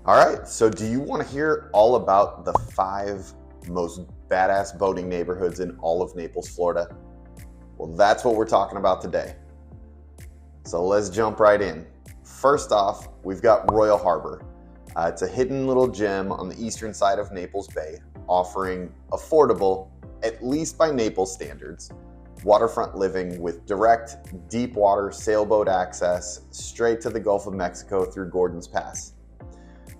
All right, so do you want to hear all about the 5 most badass boating neighborhoods in all of Naples, Florida? Well, that's what we're talking about today. So let's jump right in. First off, we've got Royal Harbor. It's a hidden little gem on the eastern side of Naples Bay, offering affordable, at least by Naples standards, waterfront living with direct, deep water sailboat access straight to the Gulf of Mexico through Gordon's Pass.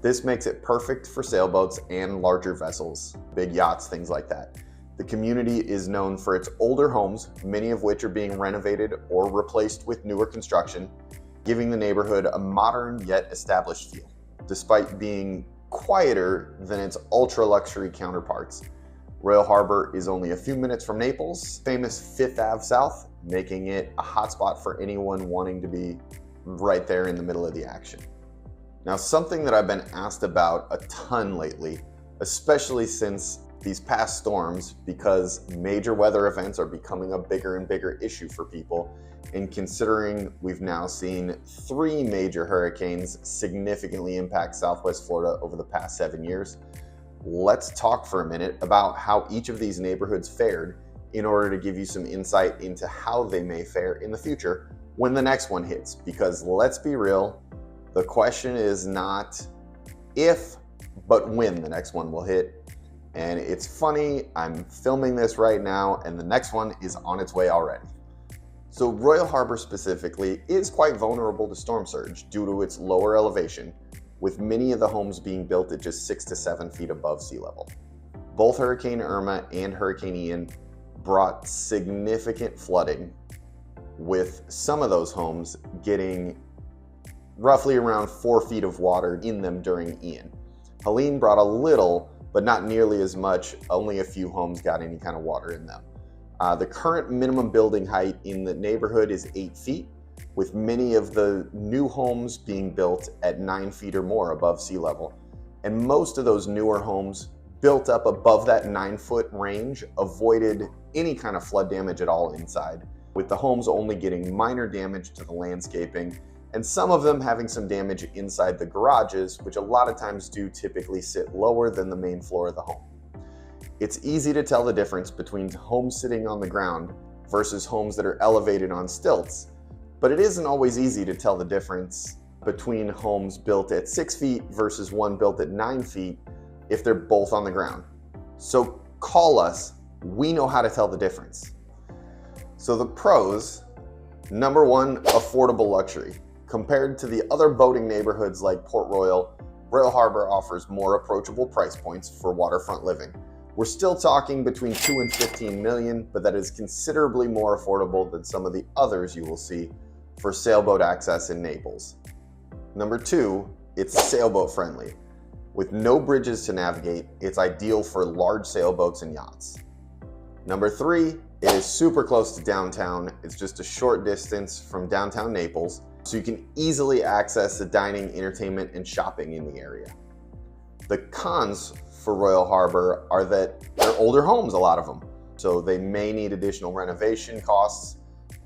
This makes it perfect for sailboats and larger vessels, big yachts, things like that. The community is known for its older homes, many of which are being renovated or replaced with newer construction, giving the neighborhood a modern yet established feel, despite being quieter than its ultra-luxury counterparts. Royal Harbor is only a few minutes from Naples, famous 5th Ave South, making it a hotspot for anyone wanting to be right there in the middle of the action. Now, something that I've been asked about a ton lately, especially since these past storms, because major weather events are becoming a bigger and bigger issue for people, and considering we've now seen 3 major hurricanes significantly impact Southwest Florida over the past 7 years, let's talk for a minute about how each of these neighborhoods fared in order to give you some insight into how they may fare in the future when the next one hits. Because let's be real, the question is not if, but when the next one will hit. And it's funny, I'm filming this right now and the next one is on its way already. So Royal Harbor specifically is quite vulnerable to storm surge due to its lower elevation, with many of the homes being built at just 6 to 7 feet above sea level. Both Hurricane Irma and Hurricane Ian brought significant flooding, with some of those homes getting roughly around 4 feet of water in them during Ian. Helene brought a little, but not nearly as much. Only a few homes got any kind of water in them. The current minimum building height in the neighborhood is 8 feet, with many of the new homes being built at 9 feet or more above sea level. And most of those newer homes built up above that 9-foot range avoided any kind of flood damage at all inside, with the homes only getting minor damage to the landscaping, and some of them having some damage inside the garages, which a lot of times do typically sit lower than the main floor of the home. It's easy to tell the difference between homes sitting on the ground versus homes that are elevated on stilts, but it isn't always easy to tell the difference between homes built at 6 feet versus one built at 9 feet if they're both on the ground. So call us, we know how to tell the difference. So the pros, number one, affordable luxury. Compared to the other boating neighborhoods like Port Royal, Royal Harbor offers more approachable price points for waterfront living. We're still talking between $2 and $15 million, but that is considerably more affordable than some of the others you will see for sailboat access in Naples. Number 2, it's sailboat friendly. With no bridges to navigate, it's ideal for large sailboats and yachts. Number 3, it is super close to downtown. It's just a short distance from downtown Naples, so you can easily access the dining, entertainment, and shopping in the area. The cons for Royal Harbor are that they're older homes, a lot of them, so they may need additional renovation costs,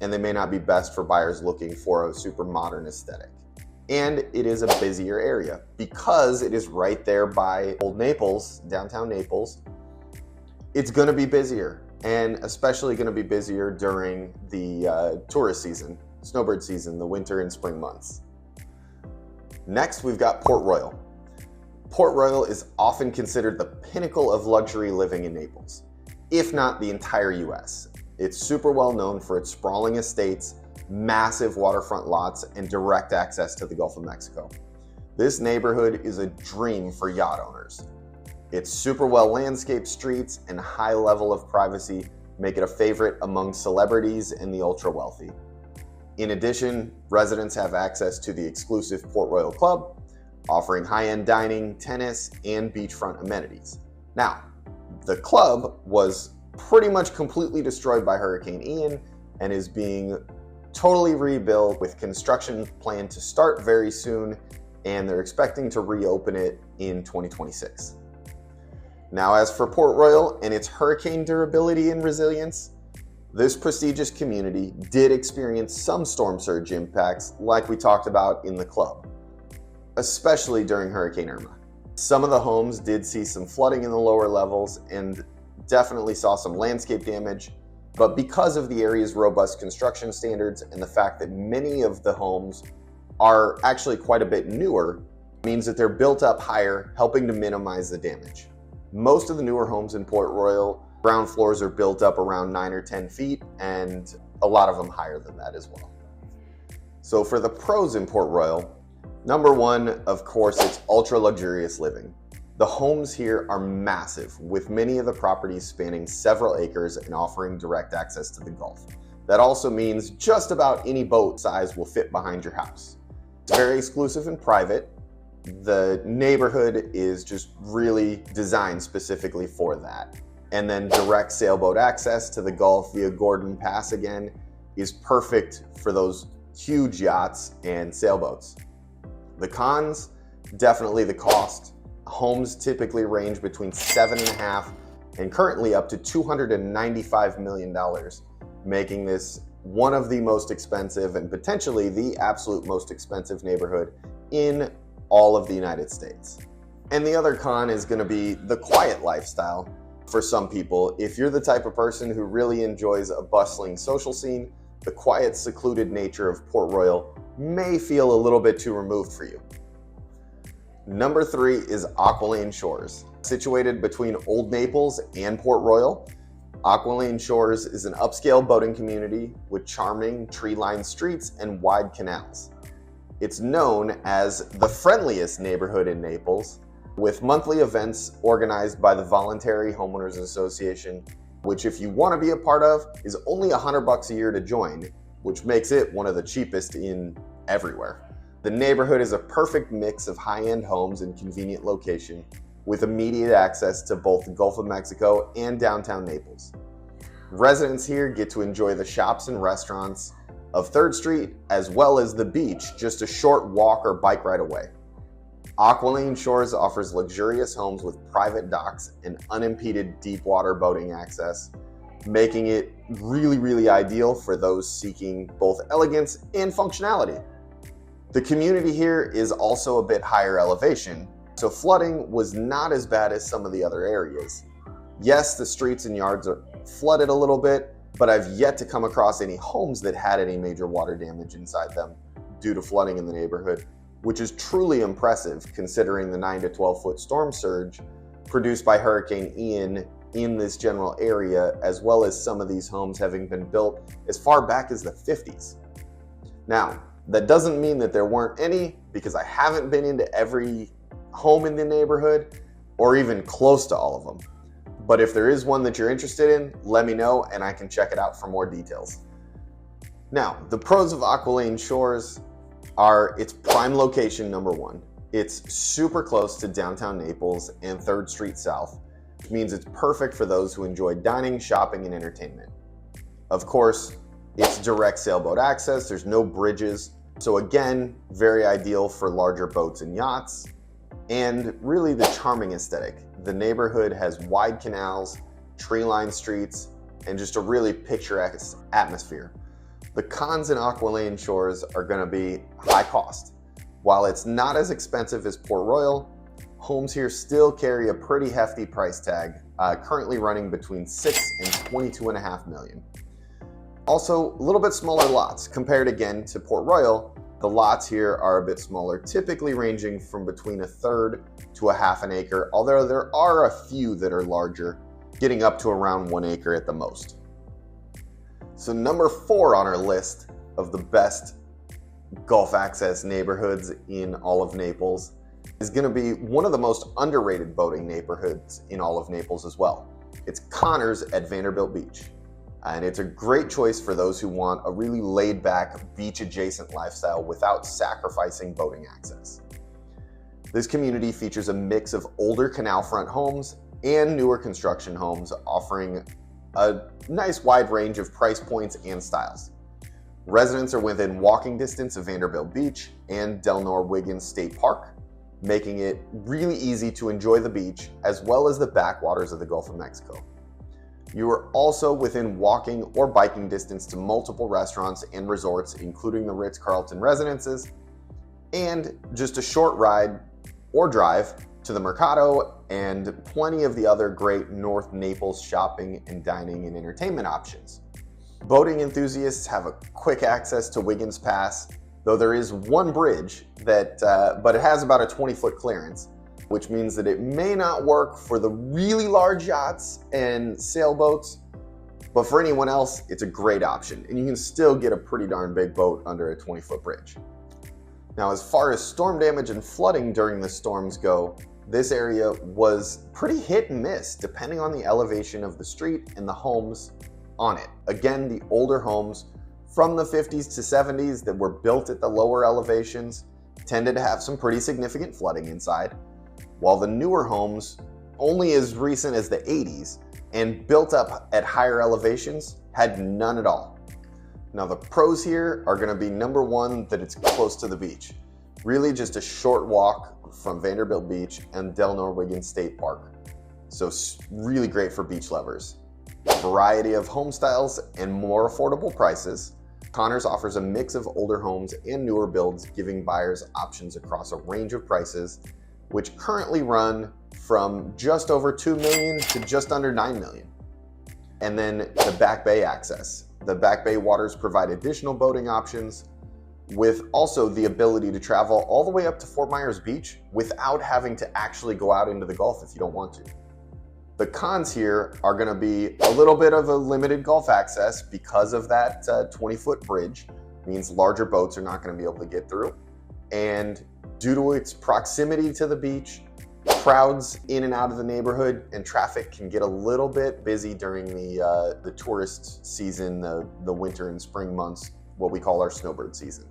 and they may not be best for buyers looking for a super modern aesthetic. And it is a busier area because it is right there by Old Naples, downtown Naples. It's going to be busier, and especially going to be busier during the tourist season, snowbird season, the winter and spring months. Next, we've got Port Royal. Port Royal is often considered the pinnacle of luxury living in Naples, if not the entire US. It's super well known for its sprawling estates, massive waterfront lots, and direct access to the Gulf of Mexico. This neighborhood is a dream for yacht owners. Its super well landscaped streets and high level of privacy make it a favorite among celebrities and the ultra wealthy. In addition, residents have access to the exclusive Port Royal Club, offering high-end dining, tennis, and beachfront amenities. Now, the club was pretty much completely destroyed by Hurricane Ian and is being totally rebuilt with construction planned to start very soon, and they're expecting to reopen it in 2026. Now, as for Port Royal and its hurricane durability and resilience, this prestigious community did experience some storm surge impacts like we talked about in the club. especially during Hurricane Irma. Some of the homes did see some flooding in the lower levels and definitely saw some landscape damage, but because of the area's robust construction standards and the fact that many of the homes are actually quite a bit newer, means that they're built up higher, helping to minimize the damage. Most of the newer homes in Port Royal, ground floors are built up around 9 or 10 feet, and a lot of them higher than that as well. So for the pros in Port Royal, number one, of course, it's ultra luxurious living. The homes here are massive, with many of the properties spanning several acres and offering direct access to the Gulf. That also means just about any boat size will fit behind your house. It's very exclusive and private. The neighborhood is just really designed specifically for that. And then direct sailboat access to the Gulf via Gordon Pass again is perfect for those huge yachts and sailboats. The cons, definitely the cost. Homes typically range between $7.5 and currently up to $295 million, making this one of the most expensive and potentially the absolute most expensive neighborhood in all of the United States. And the other con is going to be the quiet lifestyle for some people. If you're the type of person who really enjoys a bustling social scene, the quiet, secluded nature of Port Royal may feel a little bit too removed for you. Number 3 is Aqualane Shores. Situated between Old Naples and Port Royal, Aqualane Shores is an upscale boating community with charming tree-lined streets and wide canals. It's known as the friendliest neighborhood in Naples, with monthly events organized by the Voluntary Homeowners Association, which if you want to be a part of is only $100 a year to join, which makes it one of the cheapest in everywhere. The neighborhood is a perfect mix of high-end homes and convenient location, with immediate access to both the Gulf of Mexico and downtown Naples. Residents here get to enjoy the shops and restaurants of 3rd Street, as well as the beach, just a short walk or bike ride away. Aqualane Shores offers luxurious homes with private docks and unimpeded deep water boating access, making it really ideal for those seeking both elegance and functionality. The community here is also a bit higher elevation, so flooding was not as bad as some of the other areas. Yes, the streets and yards are flooded a little bit, but I've yet to come across any homes that had any major water damage inside them due to flooding in the neighborhood, which is truly impressive considering the 9 to 12 foot storm surge produced by Hurricane Ian in this general area, as well as some of these homes having been built as far back as the 50s. Now, that doesn't mean that there weren't any, because I haven't been into every home in the neighborhood or even close to all of them. But if there is one that you're interested in, let me know and I can check it out for more details. Now, the pros of Aqualane Shores are its prime location, number 1. It's super close to downtown Naples and 3rd Street South, which means it's perfect for those who enjoy dining, shopping, and entertainment. Of course, it's direct sailboat access, there's no bridges, so again, very ideal for larger boats and yachts. And really the charming aesthetic. The neighborhood has wide canals, tree-lined streets, and just a really picturesque atmosphere. The cons in Aqualane Shores are going to be high cost. While it's not as expensive as Port Royal, homes here still carry a pretty hefty price tag, currently running between $6 and $22.5 million. Also, a little bit smaller lots compared again to Port Royal. The lots here are a bit smaller, typically ranging from between 1/3 to 1/2 an acre, although there are a few that are larger, getting up to around 1 acre at the most. So number 4 on our list of the best Gulf access neighborhoods in all of Naples is going to be one of the most underrated boating neighborhoods in all of Naples as well. It's Connors at Vanderbilt Beach. And it's a great choice for those who want a really laid-back, beach-adjacent lifestyle without sacrificing boating access. This community features a mix of older canal front homes and newer construction homes, offering a nice wide range of price points and styles. Residents are within walking distance of Vanderbilt Beach and Delnor Wiggins State Park, making it really easy to enjoy the beach as well as the backwaters of the Gulf of Mexico. You are also within walking or biking distance to multiple restaurants and resorts, including the Ritz-Carlton residences, and just a short ride or drive to the Mercado and plenty of the other great North Naples shopping and dining and entertainment options. Boating enthusiasts have a quick access to Wiggins Pass, though there is one bridge but it has about a 20-foot clearance, which means that it may not work for the really large yachts and sailboats, but for anyone else, it's a great option, and you can still get a pretty darn big boat under a 20-foot bridge. Now, as far as storm damage and flooding during the storms go, this area was pretty hit and miss depending on the elevation of the street and the homes on it. Again, the older homes from the 50s to 70s that were built at the lower elevations tended to have some pretty significant flooding inside, while the newer homes, only as recent as the 80s and built up at higher elevations, had none at all. Now, the pros here are going to be, number one, that it's close to the beach. Really just a short walk from Vanderbilt Beach and Del Norwigan State Park. So really great for beach lovers. Variety of home styles and more affordable prices. Connors offers a mix of older homes and newer builds, giving buyers options across a range of prices, which currently run from just over $2 million to just under $9 million. And then the Back Bay access. The Back Bay waters provide additional boating options, with also the ability to travel all the way up to Fort Myers Beach without having to actually go out into the Gulf if you don't want to. The cons here are going to be a little bit of a limited Gulf access because of that 20-foot bridge. Means larger boats are not going to be able to get through. And due to its proximity to the beach, crowds in and out of the neighborhood and traffic can get a little bit busy during the tourist season, the winter and spring months, what we call our snowbird season.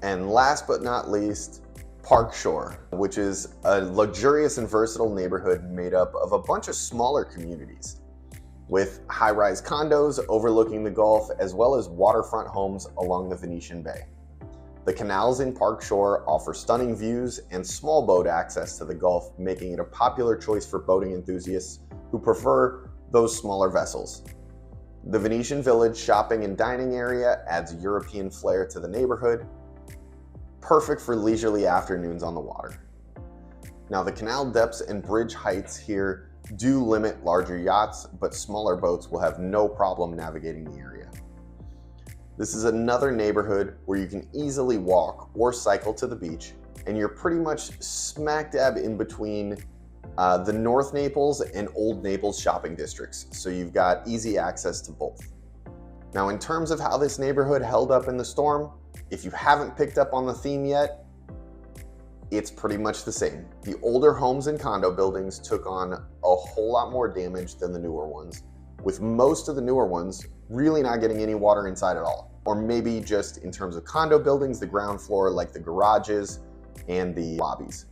And last but not least, Park Shore, which is a luxurious and versatile neighborhood made up of a bunch of smaller communities with high-rise condos overlooking the Gulf, as well as waterfront homes along the Venetian Bay. The canals in Park Shore offer stunning views and small boat access to the Gulf, making it a popular choice for boating enthusiasts who prefer those smaller vessels. The Venetian Village shopping and dining area adds a European flair to the neighborhood, perfect for leisurely afternoons on the water. Now, the canal depths and bridge heights here do limit larger yachts, but smaller boats will have no problem navigating the area. This is another neighborhood where you can easily walk or cycle to the beach, and you're pretty much smack dab in between the North Naples and Old Naples shopping districts, so you've got easy access to both. Now, in terms of how this neighborhood held up in the storm, if you haven't picked up on the theme yet, it's pretty much the same. The older homes and condo buildings took on a whole lot more damage than the newer ones, with most of the newer ones really not getting any water inside at all. Or maybe just in terms of condo buildings, the ground floor, like the garages and the lobbies.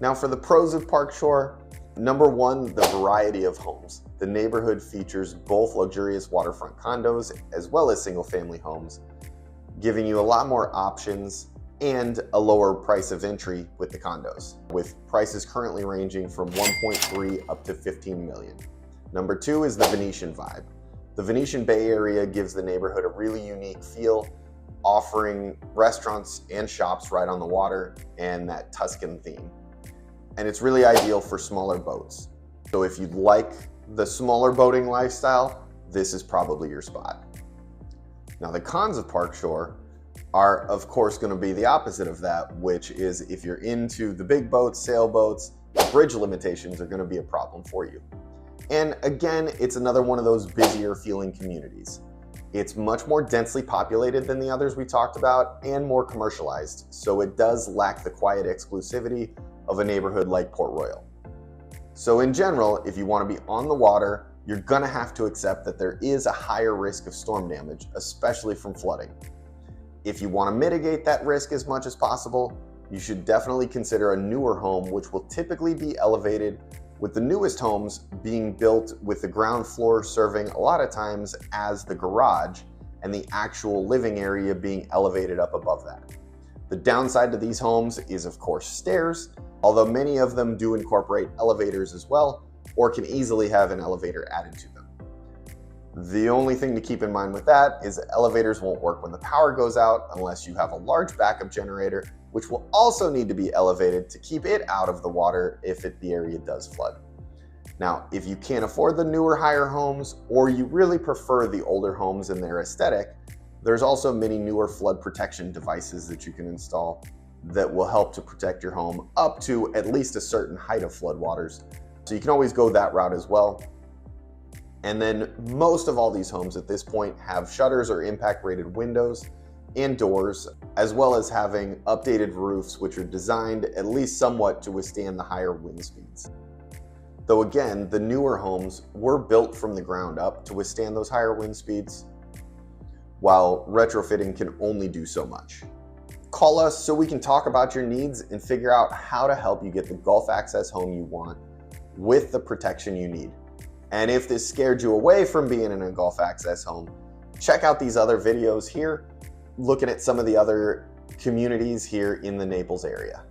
Now, for the pros of Park Shore, number one, the variety of homes. The neighborhood features both luxurious waterfront condos as well as single-family homes, giving you a lot more options and a lower price of entry with the condos, with prices currently ranging from 1.3 up to 15 million. Number two is the Venetian vibe. The Venetian Bay area gives the neighborhood a really unique feel, offering restaurants and shops right on the water and that Tuscan theme. And it's really ideal for smaller boats. So if you like the smaller boating lifestyle, this is probably your spot. Now, the cons of Park Shore are, of course, going to be the opposite of that, which is if you're into the big boats, sailboats, the bridge limitations are going to be a problem for you. And again, it's another one of those busier feeling communities. It's much more densely populated than the others we talked about and more commercialized, so it does lack the quiet exclusivity of a neighborhood like Port Royal. So in general, if you want to be on the water, you're going to have to accept that there is a higher risk of storm damage, especially from flooding. If you want to mitigate that risk as much as possible, you should definitely consider a newer home, which will typically be elevated, with the newest homes being built with the ground floor serving a lot of times as the garage and the actual living area being elevated up above that. The downside to these homes is, of course, stairs, although many of them do incorporate elevators as well, or can easily have an elevator added to them. The only thing to keep in mind with that is elevators won't work when the power goes out unless you have a large backup generator, which will also need to be elevated to keep it out of the water if the area does flood. Now, if you can't afford the newer, higher homes, or you really prefer the older homes and their aesthetic, there's also many newer flood protection devices that you can install that will help to protect your home up to at least a certain height of floodwaters. So you can always go that route as well. And then most of all these homes at this point have shutters or impact rated windows and doors, as well as having updated roofs which are designed at least somewhat to withstand the higher wind speeds. Though again, the newer homes were built from the ground up to withstand those higher wind speeds, while retrofitting can only do so much. Call us so we can talk about your needs and figure out how to help you get the Gulf access home you want with the protection you need. And if this scared you away from being in a Gulf access home, check out these other videos here, looking at some of the other communities here in the Naples area.